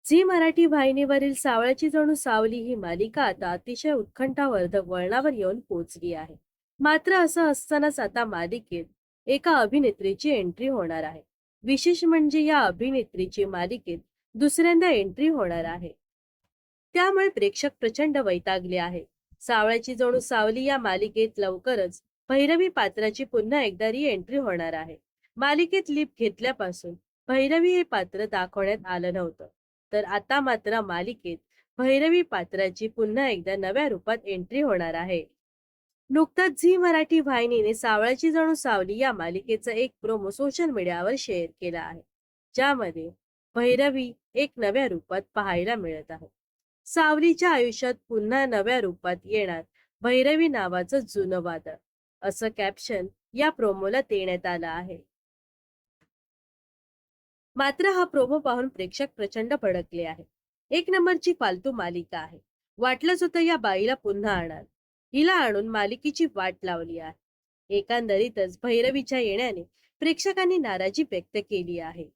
Zee Marathi वाहिनीवरील सावळ्याची जणू सावली ही मालिका आता अतिशय उत्कंठावर्धक वळणावर येऊन पोहोचली आहे. मात्र असं असतानाच आता मालिकेत एका अभिनेत्रीची एंट्री होणार आहे. विशेष म्हणजे या अभिनेत्रीची मालिकेत दुसऱ्यांदा एंट्री होणार आहे. त्यामुळे प्रेक्षक प्रचंड वैतागले आहे. सावळ्याची जणू सावली या मालिकेत लवकरच भैरवी पात्राची पुन्हा एकदा री एंट्री होणार आहे. मालिकेत लीप घेतल्यापासून भैरवी हे पात्र दाखवण्यात आलं नव्हतं. तर आता मात्र मालिकेत भैरवी पात्राची पुन्हा एकदा नव्या रूपात एंट्री होणार आहे. नुकताच झी मराठी वाहिनीने सावळ्याची जणू सावली या मालिकेचा एक प्रोमो सोशल मीडियावर शेअर केला आहे, ज्यामध्ये भैरवी एक नव्या रूपात पाहायला मिळत आहे. सावलीच्या आयुष्यात पुन्हा नव्या रूपात येणार भैरवी नावाचं जुनं वादळ, असं कॅप्शन या प्रोमोला देण्यात आलं आहे. मात्र हा प्रोमो पाहून प्रेक्षक प्रचंड भडकले आहेत. एक नंबरची फालतू मालिका आहे. वाटलंच होतं या बाईला पुन्हा आणणार. हिला आणून मालिकेची वाट लावली आहे. एकंदरीतच भैरवीच्या येण्याने प्रेक्षकांनी नाराजी व्यक्त केली आहे.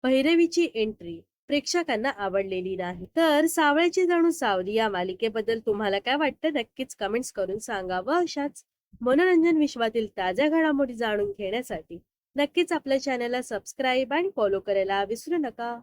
भैरवीची एंट्री प्रेक्षकांना आवडलेली नाही. तर सावळ्याची जणू सावली या मालिकेबद्दल तुम्हाला काय वाटतं, नक्कीच कमेंट्स करून सांगा. व अशाच मनोरंजन विश्वातील ताज्या घडामोडी जाणून घेण्यासाठी नक्कीच आपल्या चॅनलला सबस्क्राईब आणि फॉलो करायला विसरू नका.